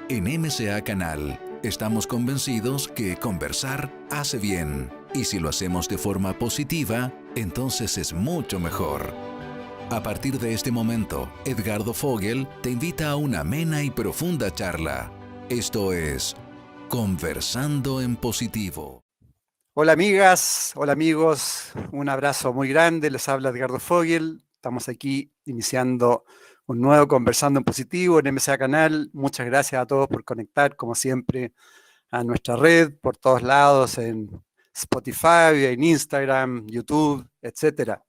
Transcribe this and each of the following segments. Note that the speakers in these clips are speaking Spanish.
En MCA Canal estamos convencidos que conversar hace bien, y si lo hacemos de forma positiva, entonces es mucho mejor. A partir de este momento, Edgardo Fogel te invita a una amena y profunda charla. Esto es Conversando en Positivo. Hola amigas, hola amigos, un abrazo muy grande, les habla Edgardo Fogel. Estamos aquí iniciando un nuevo Conversando en Positivo en MCA Canal. Muchas gracias a todos por conectar, como siempre, a nuestra red por todos lados, en Spotify, en Instagram, YouTube, etcétera.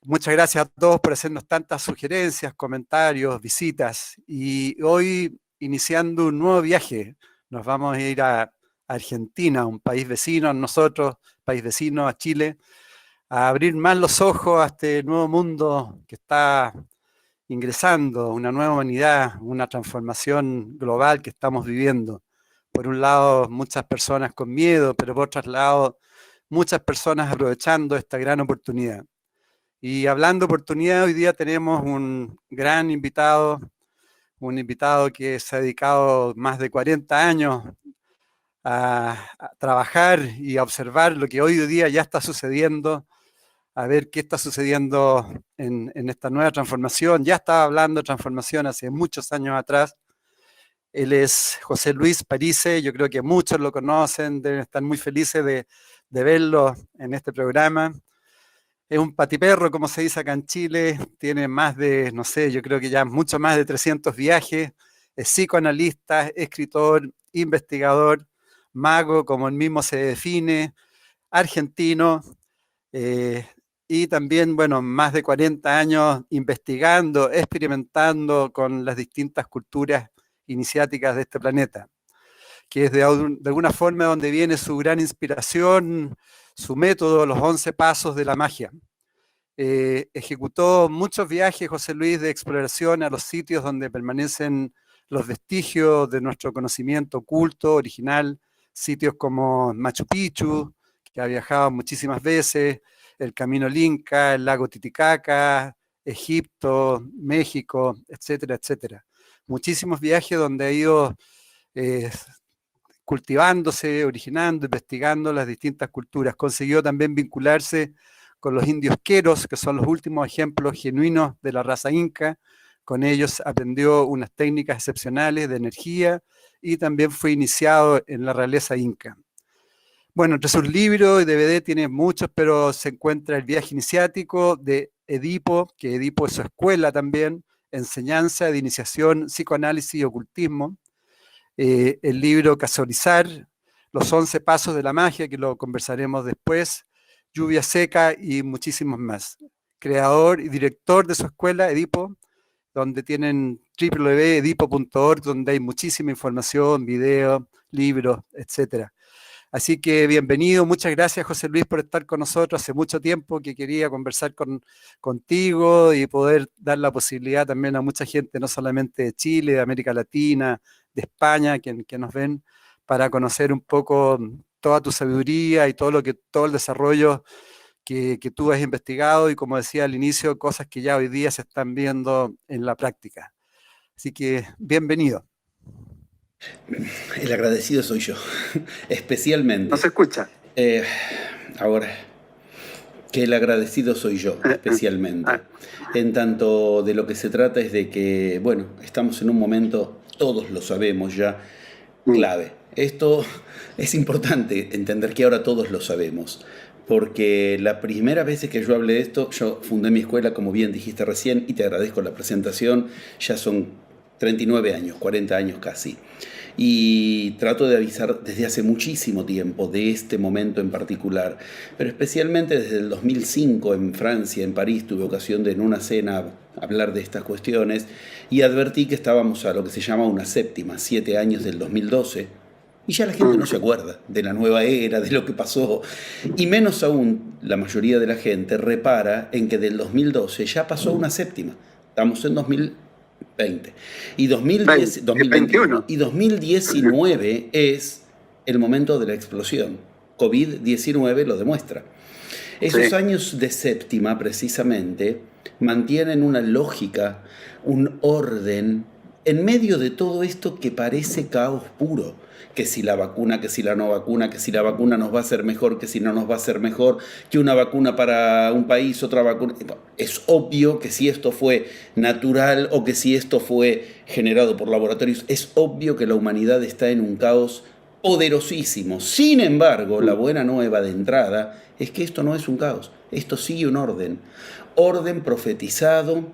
Muchas gracias a todos por hacernos tantas sugerencias, comentarios, visitas. Y hoy, iniciando un nuevo viaje, nos vamos a ir a Argentina, un país vecino a nosotros, país vecino a Chile, a abrir más los ojos a este nuevo mundo que está ingresando, una nueva humanidad, una transformación global que estamos viviendo. Por un lado, muchas personas con miedo, pero por otro lado, muchas personas aprovechando esta gran oportunidad. Y hablando de oportunidad, hoy día tenemos un gran invitado, un invitado que se ha dedicado más de 40 años a trabajar y a observar lo que hoy día ya está sucediendo, a ver qué está sucediendo en esta nueva transformación. Ya estaba hablando de transformación hace muchos años atrás. Él es José Luis Parise, yo creo que muchos lo conocen, deben estar muy felices de verlo en este programa. Es un patiperro, como se dice acá en Chile, tiene más de, no sé, yo creo que ya mucho más de 300 viajes, es psicoanalista, escritor, investigador, mago, como él mismo se define, argentino, eh, y también, bueno, más de 40 años investigando, experimentando con las distintas culturas iniciáticas de este planeta, que es de alguna forma donde viene su gran inspiración, su método, los 11 pasos de la magia. Ejecutó muchos viajes, José Luis, de exploración a los sitios donde permanecen los vestigios de nuestro conocimiento oculto, original, sitios como Machu Picchu, que ha viajado muchísimas veces, el Camino al Inca, el lago Titicaca, Egipto, México, etcétera, etcétera. Muchísimos viajes donde ha ido eh, cultivándose, originando, investigando las distintas culturas. Consiguió también vincularse con los indios queros, que son los últimos ejemplos genuinos de la raza inca. Con ellos aprendió unas técnicas excepcionales de energía y también fue iniciado en la realeza inca. Bueno, entre sus libros y DVD tiene muchos, pero se encuentra El viaje iniciático de Edipo, que Edipo es su escuela también, enseñanza de iniciación, psicoanálisis y ocultismo. El libro Casorizar, Los 11 pasos de la magia, que lo conversaremos después, Lluvia seca y muchísimos más. Creador y director de su escuela, Edipo, donde tienen www.edipo.org, donde hay muchísima información, videos, libros, etcétera. Así que bienvenido, muchas gracias José Luis por estar con nosotros. Hace mucho tiempo que quería conversar contigo y poder dar la posibilidad también a mucha gente, no solamente de Chile, de América Latina, de España, que nos ven, para conocer un poco toda tu sabiduría y todo el desarrollo que tú has investigado y, como decía al inicio, cosas que ya hoy día se están viendo en la práctica. Así que bienvenido. El agradecido soy yo, especialmente. No se escucha. Ahora, que el agradecido soy yo, especialmente. En tanto de lo que se trata es de que, bueno, estamos en un momento, todos lo sabemos ya, clave. Esto es importante entender que ahora todos lo sabemos, porque la primera vez que yo hablé de esto, yo fundé mi escuela, como bien dijiste recién, y te agradezco la presentación, ya son 39 años, 40 años casi. Y trato de avisar desde hace muchísimo tiempo de este momento en particular, pero especialmente desde el 2005 en Francia, en París, tuve ocasión de en una cena hablar de estas cuestiones y advertí que estábamos a lo que se llama una séptima, 7 años del 2012, y ya la gente no se acuerda de la nueva era, de lo que pasó, y menos aún la mayoría de la gente repara en que del 2012 ya pasó una séptima, estamos en 2020. Y 2021 y 2019 es el momento de la explosión. COVID-19 lo demuestra. Esos años de séptima, precisamente, mantienen una lógica, un orden, en medio de todo esto que parece caos puro. Que si la vacuna, que si la no vacuna, que si la vacuna nos va a hacer mejor, que si no nos va a hacer mejor, que una vacuna para un país, otra vacuna. Es obvio que si esto fue natural o que si esto fue generado por laboratorios, es obvio que la humanidad está en un caos poderosísimo. Sin embargo, la buena nueva de entrada es que esto no es un caos, esto sigue un orden. Orden profetizado,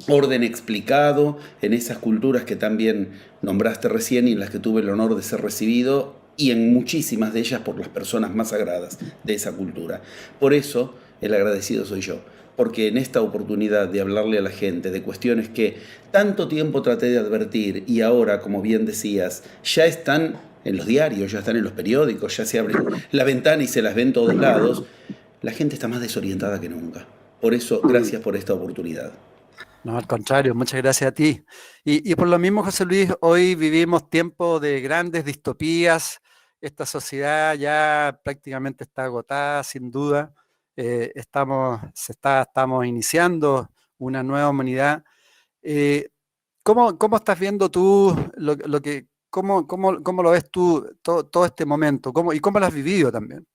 orden explicado en esas culturas que también nombraste recién y en las que tuve el honor de ser recibido, y en muchísimas de ellas por las personas más sagradas de esa cultura. Por eso el agradecido soy yo, porque en esta oportunidad de hablarle a la gente de cuestiones que tanto tiempo traté de advertir y ahora, como bien decías, ya están en los diarios, ya están en los periódicos, ya se abre la ventana y se las ven todos lados, la gente está más desorientada que nunca. Por eso, gracias por esta oportunidad. No, al contrario, muchas gracias a ti. Y por lo mismo, José Luis, hoy vivimos tiempos de grandes distopías. Esta sociedad ya prácticamente está agotada, sin duda. Estamos iniciando una nueva humanidad. ¿Cómo estás viendo tú cómo lo ves tú todo este momento? ¿Y cómo lo has vivido también?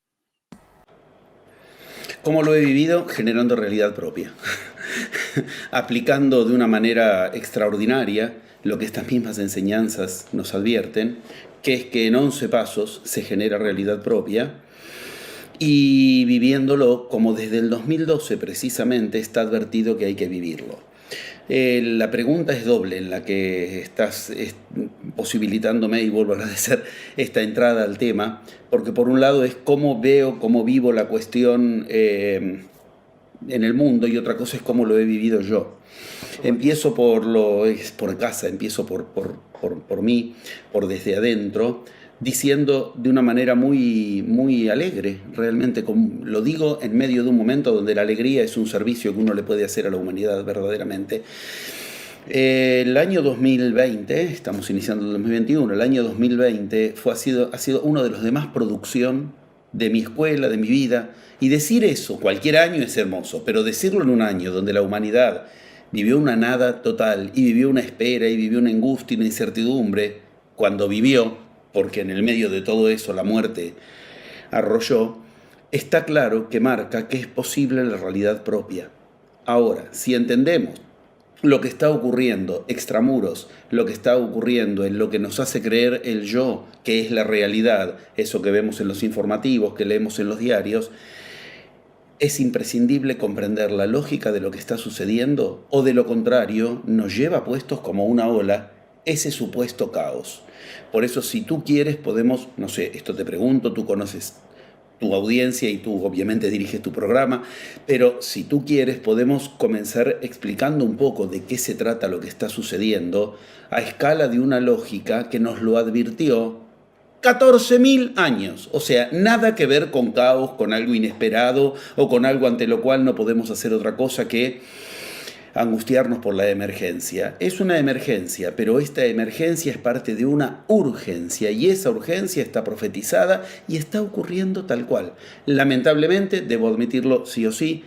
¿Cómo lo he vivido? Generando realidad propia. Aplicando de una manera extraordinaria lo que estas mismas enseñanzas nos advierten, que es que en 11 pasos se genera realidad propia, y viviéndolo como desde el 2012 precisamente está advertido que hay que vivirlo. La pregunta es doble en la que estás posibilitándome, y vuelvo a agradecer esta entrada al tema, porque por un lado es cómo veo, cómo vivo la cuestión en el mundo, y otra cosa es cómo lo he vivido yo. Empiezo por casa, empiezo por mí, por desde adentro, diciendo de una manera muy alegre, realmente, lo digo en medio de un momento donde la alegría es un servicio que uno le puede hacer a la humanidad verdaderamente. El año 2020, estamos iniciando el 2021, el año 2020 ha sido uno de los de más producción de mi escuela, de mi vida, y decir eso, cualquier año es hermoso, pero decirlo en un año donde la humanidad vivió una nada total, y vivió una espera, y vivió una angustia y una incertidumbre, cuando vivió, porque en el medio de todo eso la muerte arrolló, está claro que marca que es posible la realidad propia. Ahora, si entendemos lo que está ocurriendo extramuros, lo que está ocurriendo en lo que nos hace creer el yo, que es la realidad, eso que vemos en los informativos, que leemos en los diarios, es imprescindible comprender la lógica de lo que está sucediendo, o de lo contrario nos lleva puestos como una ola ese supuesto caos. Por eso, si tú quieres, podemos, no sé, esto te pregunto, tú conoces tu audiencia y tú obviamente diriges tu programa, pero si tú quieres podemos comenzar explicando un poco de qué se trata lo que está sucediendo a escala de una lógica que nos lo advirtió 14.000 años, o sea, nada que ver con caos, con algo inesperado o con algo ante lo cual no podemos hacer otra cosa que angustiarnos por la emergencia. Es una emergencia, pero esta emergencia es parte de una urgencia, y esa urgencia está profetizada y está ocurriendo tal cual. Lamentablemente, debo admitirlo sí o sí,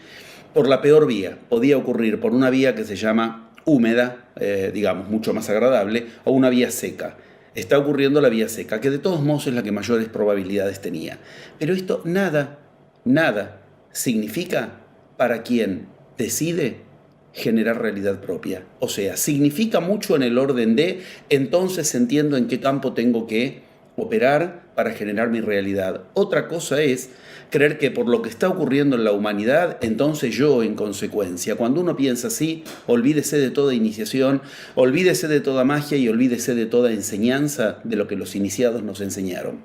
por la peor vía. Podía ocurrir por una vía que se llama húmeda, digamos, mucho más agradable, o una vía seca. Está ocurriendo la vía seca, que de todos modos es la que mayores probabilidades tenía. Pero esto nada significa para quien decide generar realidad propia. O sea, significa mucho en el orden de, entonces entiendo en qué campo tengo que operar para generar mi realidad. Otra cosa es creer que por lo que está ocurriendo en la humanidad, entonces yo en consecuencia. Cuando uno piensa así, olvídese de toda iniciación, olvídese de toda magia y olvídese de toda enseñanza de lo que los iniciados nos enseñaron.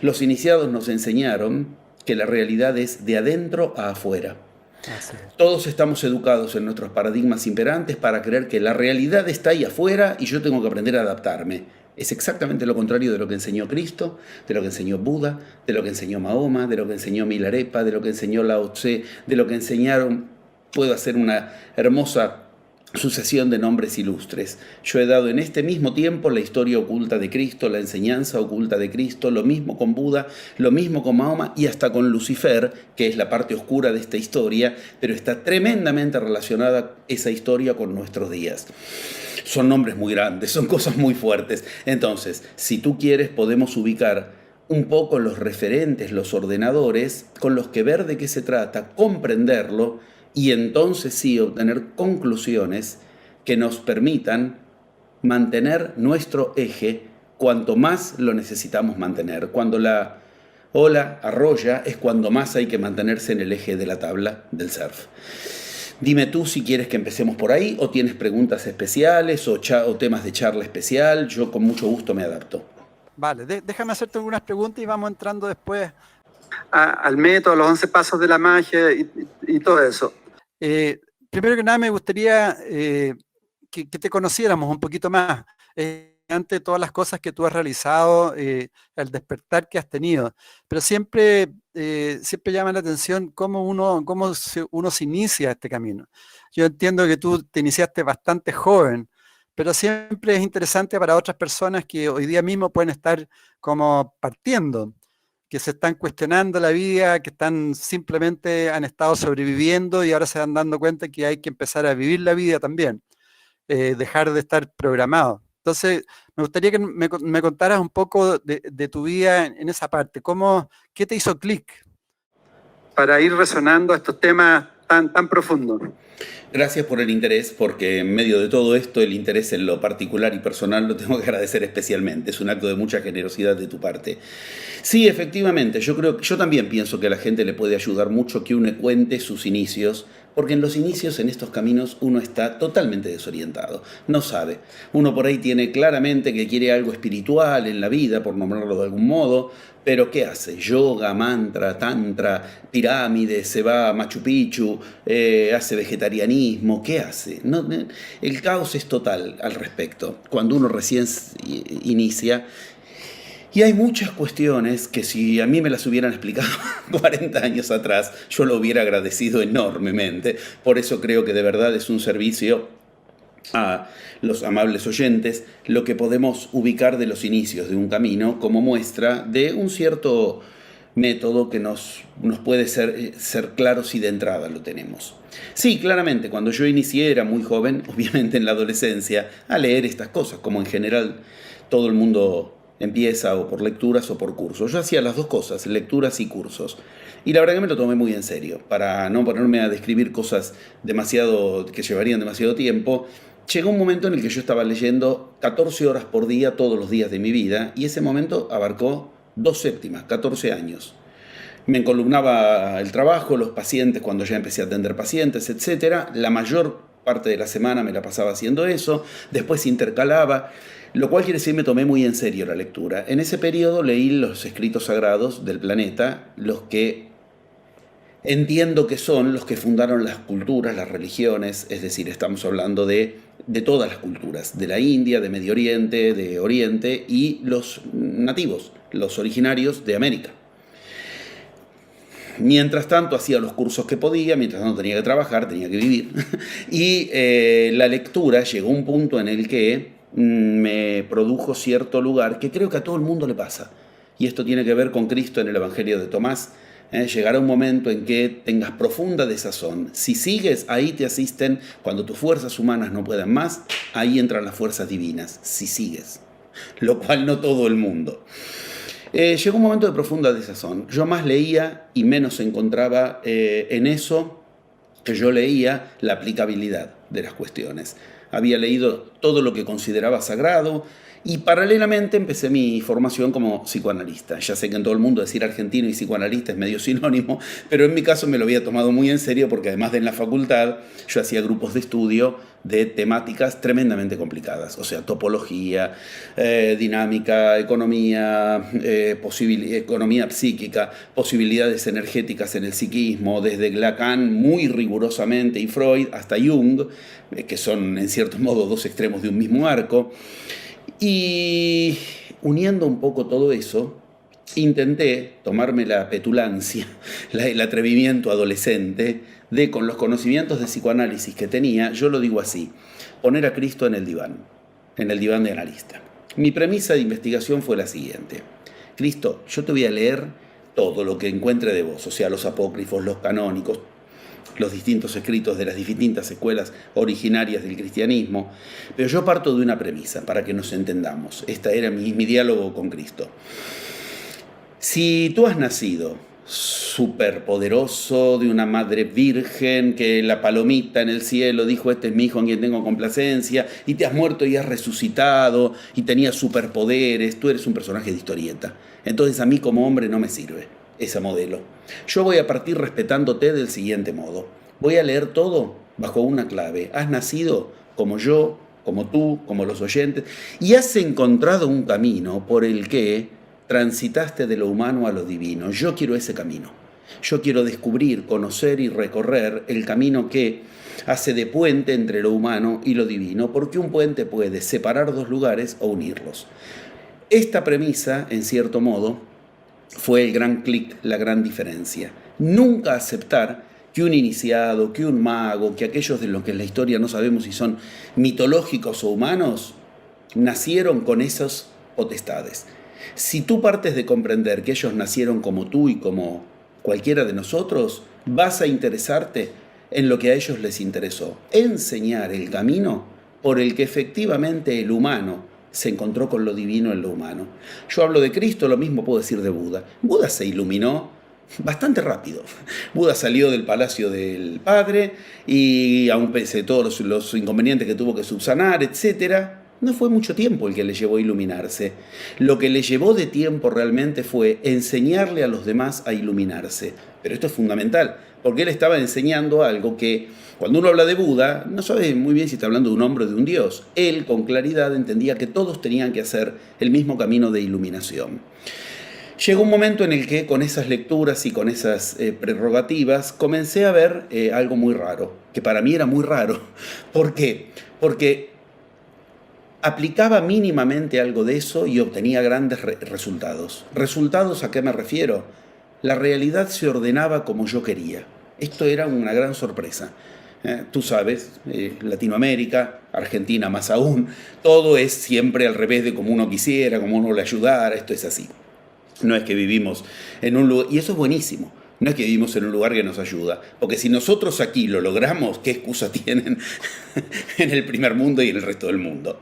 Los iniciados nos enseñaron que la realidad es de adentro a afuera. Todos estamos educados en nuestros paradigmas imperantes para creer que la realidad está ahí afuera y yo tengo que aprender a adaptarme. Es exactamente lo contrario de lo que enseñó Cristo, de lo que enseñó Buda, de lo que enseñó Mahoma, de lo que enseñó Milarepa, de lo que enseñó Lao Tse, de lo que enseñaron. Puedo hacer una hermosa sucesión de nombres ilustres. Yo he dado en este mismo tiempo la historia oculta de Cristo, la enseñanza oculta de Cristo, lo mismo con Buda, lo mismo con Mahoma y hasta con Lucifer, que es la parte oscura de esta historia, pero está tremendamente relacionada esa historia con nuestros días. Son nombres muy grandes, son cosas muy fuertes. Entonces, si tú quieres, podemos ubicar un poco los referentes, los ordenadores, con los que ver de qué se trata, comprenderlo, y entonces sí obtener conclusiones que nos permitan mantener nuestro eje cuanto más lo necesitamos mantener. Cuando la ola arrolla es cuando más hay que mantenerse en el eje de la tabla del surf. Dime tú si quieres que empecemos por ahí o tienes preguntas especiales o temas de charla especial. Yo con mucho gusto me adapto. Vale, déjame hacerte algunas preguntas y vamos entrando después al método, los 11 pasos de la magia y todo eso. Primero que nada me gustaría que te conociéramos un poquito más, ante todas las cosas que tú has realizado, el despertar que has tenido, pero siempre llama la atención cómo uno se inicia este camino. Yo entiendo que tú te iniciaste bastante joven, pero siempre es interesante para otras personas que hoy día mismo pueden estar como partiendo, que se están cuestionando la vida, que simplemente han estado sobreviviendo y ahora se van dando cuenta que hay que empezar a vivir la vida también, dejar de estar programado. Entonces, me gustaría que me contaras un poco de tu vida en esa parte. ¿Qué te hizo clic para ir resonando estos temas tan profundos? Gracias por el interés, porque en medio de todo esto el interés en lo particular y personal lo tengo que agradecer especialmente. Es un acto de mucha generosidad de tu parte. Sí, efectivamente, yo también pienso que a la gente le puede ayudar mucho que uno cuente sus inicios, porque en los inicios en estos caminos uno está totalmente desorientado, no sabe. Uno por ahí tiene claramente que quiere algo espiritual en la vida, por nombrarlo de algún modo, pero ¿qué hace? Yoga, mantra, tantra, pirámides, se va a Machu Picchu, hace vegetarianismo, ¿qué hace? No, el caos es total al respecto, cuando uno recién inicia. Y hay muchas cuestiones que si a mí me las hubieran explicado 40 años atrás, yo lo hubiera agradecido enormemente. Por eso creo que de verdad es un servicio a los amables oyentes lo que podemos ubicar de los inicios de un camino como muestra de un cierto método que nos puede ser claro si de entrada lo tenemos. Sí, claramente, cuando yo inicié era muy joven, obviamente en la adolescencia, a leer estas cosas, como en general todo el mundo empieza o por lecturas o por cursos. Yo hacía las dos cosas, lecturas y cursos. Y la verdad que me lo tomé muy en serio. Para no ponerme a describir cosas que llevarían demasiado tiempo, llegó un momento en el que yo estaba leyendo 14 horas por día todos los días de mi vida y ese momento abarcó 2/7, 14 años. Me encolumnaba el trabajo, los pacientes cuando ya empecé a atender pacientes, etc. La mayor parte de la semana me la pasaba haciendo eso, después intercalaba, lo cual quiere decir me tomé muy en serio la lectura. En ese periodo leí los escritos sagrados del planeta, los que entiendo que son los que fundaron las culturas, las religiones, es decir, estamos hablando de todas las culturas, de la India, de Medio Oriente, de Oriente y los nativos, los originarios de América. Mientras tanto hacía los cursos que podía, mientras no tenía que trabajar, tenía que vivir. Y la lectura llegó a un punto en el que me produjo cierto lugar que creo que a todo el mundo le pasa. Y esto tiene que ver con Cristo en el Evangelio de Tomás. Llegará un momento en que tengas profunda desazón. Si sigues, ahí te asisten, cuando tus fuerzas humanas no puedan más, ahí entran las fuerzas divinas, si sigues. Lo cual no todo el mundo. Llegó un momento de profunda desazón. Yo más leía y menos encontraba en eso que yo leía la aplicabilidad de las cuestiones. Había leído todo lo que consideraba sagrado y paralelamente empecé mi formación como psicoanalista. Ya sé que en todo el mundo decir argentino y psicoanalista es medio sinónimo, pero en mi caso me lo había tomado muy en serio porque además de en la facultad yo hacía grupos de estudio de temáticas tremendamente complicadas, o sea, topología, dinámica, economía, economía psíquica, posibilidades energéticas en el psiquismo, desde Lacan muy rigurosamente y Freud hasta Jung, que son en cierto modo dos extremos de un mismo arco. Y uniendo un poco todo eso, intenté tomarme la petulancia, el atrevimiento adolescente con los conocimientos de psicoanálisis que tenía, yo lo digo así, poner a Cristo en el diván de analista. Mi premisa de investigación fue la siguiente: Cristo, yo te voy a leer todo lo que encuentre de vos, o sea, los apócrifos, los canónicos, los distintos escritos de las distintas escuelas originarias del cristianismo, pero yo parto de una premisa para que nos entendamos. Esta era mi diálogo con Cristo. Si tú has nacido superpoderoso de una madre virgen, que la palomita en el cielo dijo: este es mi hijo en quien tengo complacencia, y te has muerto y has resucitado y tenías superpoderes, tú eres un personaje de historieta. Entonces a mí como hombre no me sirve ese modelo. Yo voy a partir respetándote del siguiente modo. Voy a leer todo bajo una clave. Has nacido como yo, como tú, como los oyentes, y has encontrado un camino por el que transitaste de lo humano a lo divino. Yo quiero ese camino. Yo quiero descubrir, conocer y recorrer el camino que hace de puente entre lo humano y lo divino, porque un puente puede separar dos lugares o unirlos. Esta premisa, en cierto modo, fue el gran clic, la gran diferencia. Nunca aceptar que un iniciado, que un mago, que aquellos de los que en la historia no sabemos si son mitológicos o humanos, nacieron con esas potestades. Si tú partes de comprender que ellos nacieron como tú y como cualquiera de nosotros, vas a interesarte en lo que a ellos les interesó: enseñar el camino por el que efectivamente el humano se encontró con lo divino en lo humano. Yo hablo de Cristo, lo mismo puedo decir de Buda. Buda se iluminó bastante rápido. Buda salió del palacio del padre y, aun pese a todos los inconvenientes que tuvo que subsanar, etc., no fue mucho tiempo el que le llevó a iluminarse. Lo que le llevó de tiempo realmente fue enseñarle a los demás a iluminarse. Pero esto es fundamental, porque él estaba enseñando algo que, cuando uno habla de Buda, no sabe muy bien si está hablando de un hombre o de un dios. Él, con claridad, entendía que todos tenían que hacer el mismo camino de iluminación. Llegó un momento en el que, con esas lecturas y con esas prerrogativas, comencé a ver algo muy raro, que para mí era muy raro. ¿Por qué? Porque aplicaba mínimamente algo de eso y obtenía grandes resultados. ¿Resultados a qué me refiero? La realidad se ordenaba como yo quería. Esto era una gran sorpresa. Tú sabes, Latinoamérica, Argentina más aún, todo es siempre al revés de como uno quisiera, como uno le ayudara. Esto es así. No es que vivimos en un lugar, y eso es buenísimo. No es que vivimos en un lugar que nos ayuda, porque si nosotros aquí lo logramos, ¿qué excusa tienen en el primer mundo y en el resto del mundo?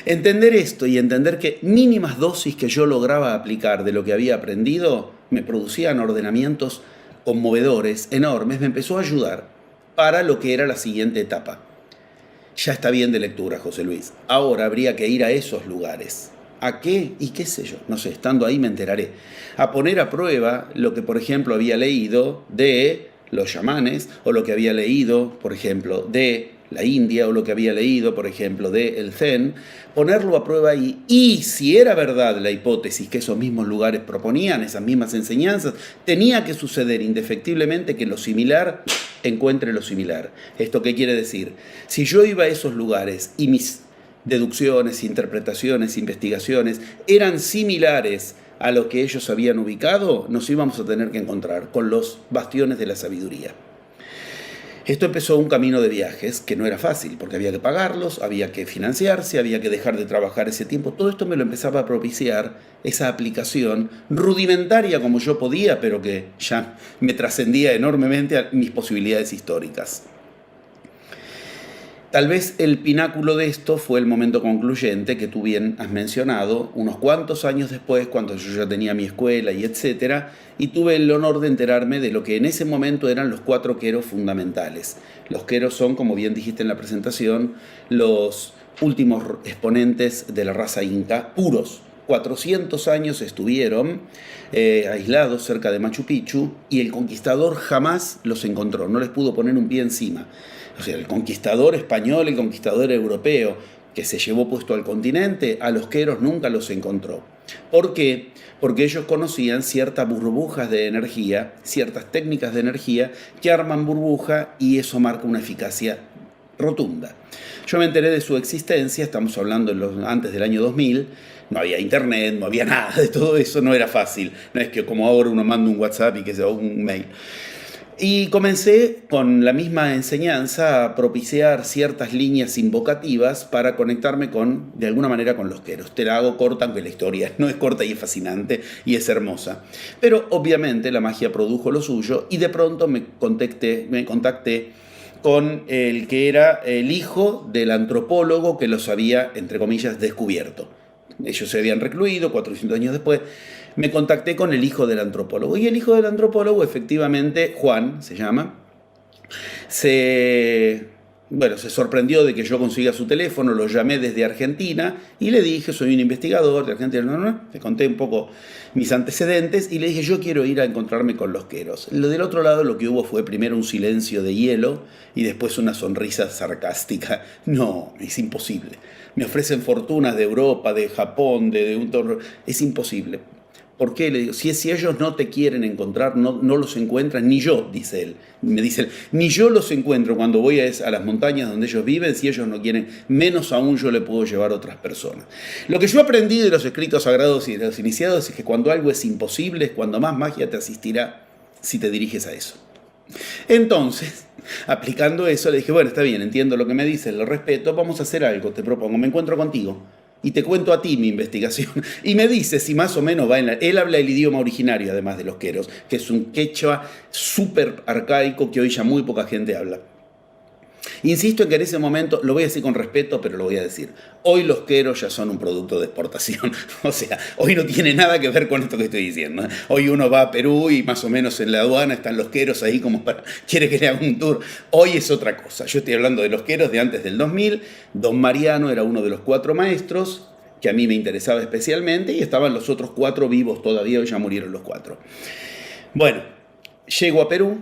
Entender esto y entender que mínimas dosis que yo lograba aplicar de lo que había aprendido me producían ordenamientos conmovedores, enormes, me empezó a ayudar para lo que era la siguiente etapa. Ya está bien de lectura, José Luis. Ahora habría que ir a esos lugares. ¿A qué? Y qué sé yo, no sé, estando ahí me enteraré. A poner a prueba lo que, por ejemplo, había leído de los chamanes, o lo que había leído, por ejemplo, de la India, o lo que había leído, por ejemplo, de el Zen, ponerlo a prueba ahí. Y si era verdad la hipótesis que esos mismos lugares proponían, esas mismas enseñanzas, tenía que suceder indefectiblemente que lo similar encuentre lo similar. ¿Esto qué quiere decir? Si yo iba a esos lugares y mis deducciones, interpretaciones, investigaciones eran similares a lo que ellos habían ubicado, nos íbamos a tener que encontrar con los bastiones de la sabiduría. Esto empezó un camino de viajes que no era fácil, porque había que pagarlos, había que financiarse, había que dejar de trabajar ese tiempo. Todo esto me lo empezaba a propiciar esa aplicación rudimentaria como yo podía, pero que ya me trascendía enormemente a mis posibilidades históricas. Tal vez el pináculo de esto fue el momento concluyente que tú bien has mencionado, unos cuantos años después, cuando yo ya tenía mi escuela y etcétera, y tuve el honor de enterarme de lo que en ese momento eran los 4 queros fundamentales. Los queros son, como bien dijiste en la presentación, los últimos exponentes de la raza inca, puros. 400 años estuvieron aislados cerca de Machu Picchu y el conquistador jamás los encontró, no les pudo poner un pie encima. O sea, el conquistador español, el conquistador europeo que se llevó puesto al continente, a los queros nunca los encontró. ¿Por qué? Porque ellos conocían ciertas burbujas de energía, ciertas técnicas de energía que arman burbuja y eso marca una eficacia rotunda. Yo me enteré de su existencia, estamos hablando antes del año 2000, no había internet, no había nada de todo eso, no era fácil. No es que como ahora uno manda un WhatsApp y que se va un mail. Y comencé con la misma enseñanza a propiciar ciertas líneas invocativas para conectarme de alguna manera con los queros. Te la hago corta, aunque la historia no es corta y es fascinante y es hermosa. Pero obviamente la magia produjo lo suyo y de pronto me contacté con el que era el hijo del antropólogo que los había, entre comillas, descubierto. Ellos se habían recluido 400 años después. Me contacté con el hijo del antropólogo. Y el hijo del antropólogo, efectivamente, Juan se llama, se sorprendió de que yo consiga su teléfono, lo llamé desde Argentina y le dije, soy un investigador de Argentina, le conté un poco mis antecedentes y le dije, yo quiero ir a encontrarme con los queros. Del otro lado lo que hubo fue primero un silencio de hielo y después una sonrisa sarcástica. No, es imposible. Me ofrecen fortunas de Europa, de Japón, es imposible. ¿Por qué? Le digo, si ellos no te quieren encontrar, no los encuentran, ni yo, dice él. Me dice él, ni yo los encuentro cuando voy a las montañas donde ellos viven, si ellos no quieren, menos aún yo le puedo llevar a otras personas. Lo que yo aprendí de los escritos sagrados y de los iniciados es que cuando algo es imposible, es cuando más magia te asistirá si te diriges a eso. Entonces, aplicando eso, le dije, bueno, está bien, entiendo lo que me dices, lo respeto, vamos a hacer algo, te propongo, me encuentro contigo. Y te cuento a ti mi investigación. Y me dice si más o menos va en Él habla el idioma originario, además de los queros, que es un quechua súper arcaico que hoy ya muy poca gente habla. Insisto en que en ese momento, lo voy a decir con respeto, pero lo voy a decir. Hoy los queros ya son un producto de exportación. O sea, hoy no tiene nada que ver con esto que estoy diciendo. Hoy uno va a Perú y más o menos en la aduana están los queros ahí como quiere que le haga un tour. Hoy es otra cosa. Yo estoy hablando de los queros de antes del 2000. Don Mariano era uno de los 4 maestros que a mí me interesaba especialmente y estaban los otros 4 vivos todavía, hoy ya murieron los 4. Bueno, llego a Perú,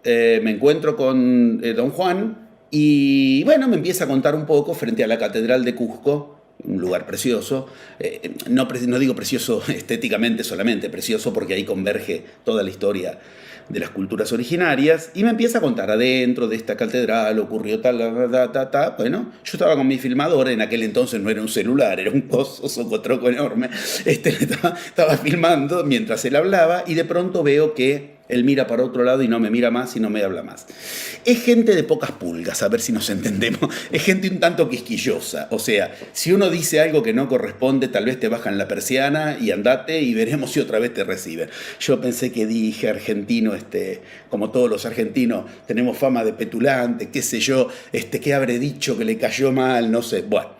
me encuentro con don Juan. Y bueno, me empieza a contar un poco frente a la Catedral de Cusco, un lugar precioso, no digo precioso estéticamente solamente, precioso porque ahí converge toda la historia de las culturas originarias, y me empieza a contar adentro de esta catedral ocurrió tal. Bueno, yo estaba con mi filmador, en aquel entonces no era un celular, era un coso socotroco enorme, estaba filmando mientras él hablaba y de pronto veo que él mira para otro lado y no me mira más y no me habla más. Es gente de pocas pulgas, a ver si nos entendemos. Es gente un tanto quisquillosa. O sea, si uno dice algo que no corresponde, tal vez te bajan la persiana y andate y veremos si otra vez te reciben. Yo pensé que dije argentino, como todos los argentinos, tenemos fama de petulante, qué sé yo, qué habré dicho que le cayó mal, no sé. Bueno.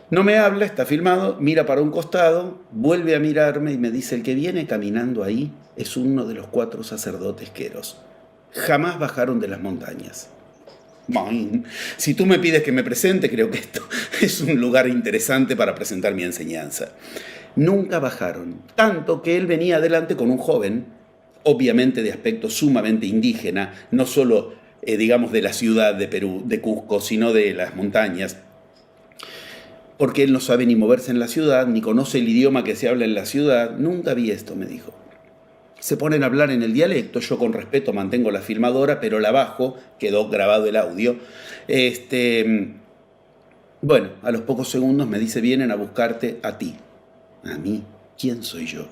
No me habla, está filmado, mira para un costado, vuelve a mirarme y me dice, el que viene caminando ahí es uno de los 4 sacerdotes queros. Jamás bajaron de las montañas. Si tú me pides que me presente, creo que esto es un lugar interesante para presentar mi enseñanza. Nunca bajaron, tanto que él venía adelante con un joven, obviamente de aspecto sumamente indígena, no solo, digamos, de la ciudad de Perú, de Cusco, sino de las montañas, porque él no sabe ni moverse en la ciudad, ni conoce el idioma que se habla en la ciudad. Nunca vi esto, me dijo. Se ponen a hablar en el dialecto, yo con respeto mantengo la filmadora, pero la bajo, quedó grabado el audio. Bueno, a los pocos segundos me dice, vienen a buscarte a ti. ¿A mí? ¿Quién soy yo?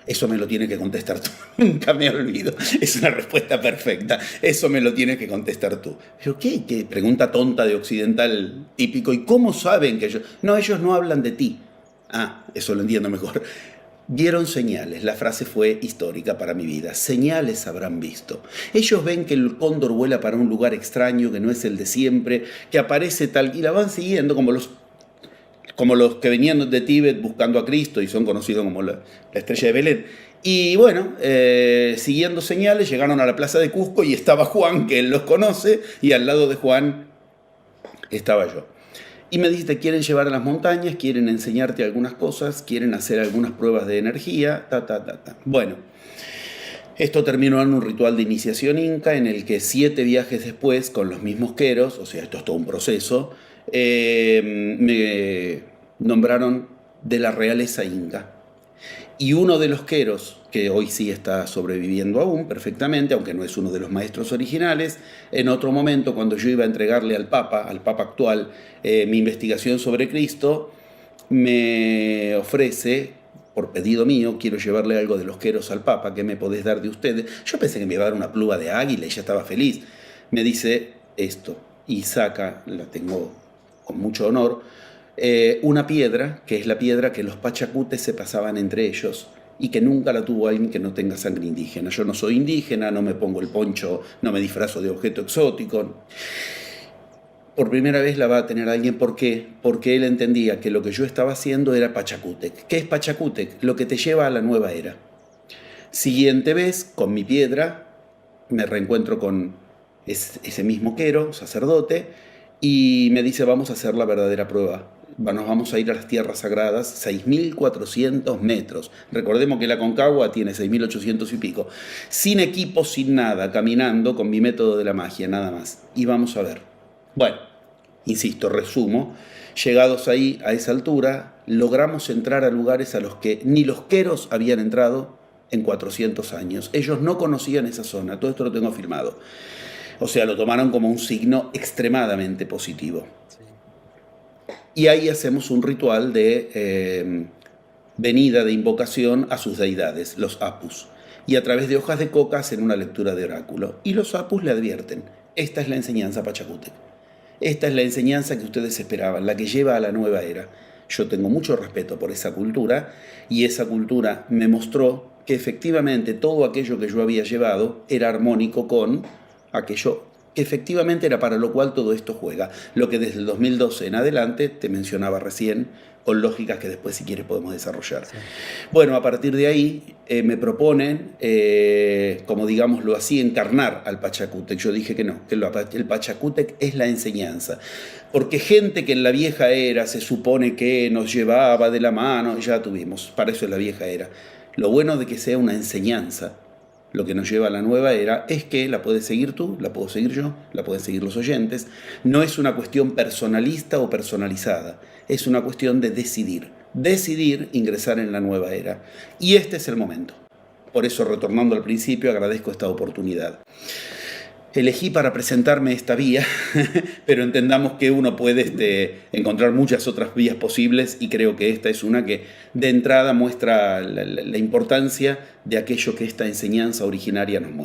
Eso me lo tienes que contestar tú. Nunca me olvido. Es una respuesta perfecta. Eso me lo tienes que contestar tú. ¿Pero qué? ¿Qué? Pregunta tonta de occidental típico. ¿Y cómo saben que yo...? No, ellos no hablan de ti. Ah, eso lo entiendo mejor. Vieron señales. La frase fue histórica para mi vida. Señales habrán visto. Ellos ven que el cóndor vuela para un lugar extraño, que no es el de siempre, que aparece tal... Y la van siguiendo como los que venían de Tíbet buscando a Cristo y son conocidos como la estrella de Belén. Y bueno, siguiendo señales, llegaron a la plaza de Cusco y estaba Juan, que él los conoce, y al lado de Juan estaba yo. Y me dice, te quieren llevar a las montañas, quieren enseñarte algunas cosas, quieren hacer algunas pruebas de energía, Bueno, esto terminó en un ritual de iniciación inca en el que 7 viajes después, con los mismos queros, o sea, esto es todo un proceso, me nombraron de la realeza inca. Y uno de los queros, que hoy sí está sobreviviendo aún perfectamente, aunque no es uno de los maestros originales, en otro momento, cuando yo iba a entregarle al Papa actual, mi investigación sobre Cristo, me ofrece por pedido mío, quiero llevarle algo de los queros al Papa, ¿qué me podés dar de ustedes? Yo pensé que me iba a dar una pluma de águila y ya estaba feliz. Me dice esto, y saca, la tengo con mucho honor, una piedra, que es la piedra que los pachacutes se pasaban entre ellos, y que nunca la tuvo alguien que no tenga sangre indígena. Yo no soy indígena, no me pongo el poncho, no me disfrazo de objeto exótico. Por primera vez la va a tener alguien. ¿Por qué? Porque él entendía que lo que yo estaba haciendo era Pachacútec. ¿Qué es Pachacútec? Lo que te lleva a la nueva era. Siguiente vez, con mi piedra, me reencuentro con ese mismo quero, sacerdote, y me dice, vamos a hacer la verdadera prueba. Nos vamos a ir a las tierras sagradas, 6.400 metros. Recordemos que la Concagua tiene 6.800 y pico. Sin equipo, sin nada, caminando con mi método de la magia, nada más. Y vamos a ver. Bueno, insisto, resumo. Llegados ahí, a esa altura, logramos entrar a lugares a los que ni los queros habían entrado en 400 años. Ellos no conocían esa zona, todo esto lo tengo filmado. O sea, lo tomaron como un signo extremadamente positivo. Y ahí hacemos un ritual de venida, de invocación a sus deidades, los apus. Y a través de hojas de coca hacen una lectura de oráculo. Y los apus le advierten, esta es la enseñanza Pachacútec. Esta es la enseñanza que ustedes esperaban, la que lleva a la nueva era. Yo tengo mucho respeto por esa cultura, y esa cultura me mostró que efectivamente todo aquello que yo había llevado era armónico con aquello que efectivamente era para lo cual todo esto juega. Lo que desde el 2012 en adelante te mencionaba recién, con lógicas que después si quieres podemos desarrollar. Sí. Bueno, a partir de ahí me proponen, como digámoslo así, encarnar al Pachacútec. Yo dije que no, que el Pachacútec es la enseñanza. Porque gente que en la vieja era se supone que nos llevaba de la mano, ya tuvimos, para eso es la vieja era. Lo bueno de que sea una enseñanza, lo que nos lleva a la nueva era, es que la puedes seguir tú, la puedo seguir yo, la pueden seguir los oyentes. No es una cuestión personalista o personalizada, es una cuestión de decidir ingresar en la nueva era. Y este es el momento. Por eso, retornando al principio, agradezco esta oportunidad. Elegí para presentarme esta vía, pero entendamos que uno puede encontrar muchas otras vías posibles, y creo que esta es una que de entrada muestra la importancia de aquello que esta enseñanza originaria nos muestra.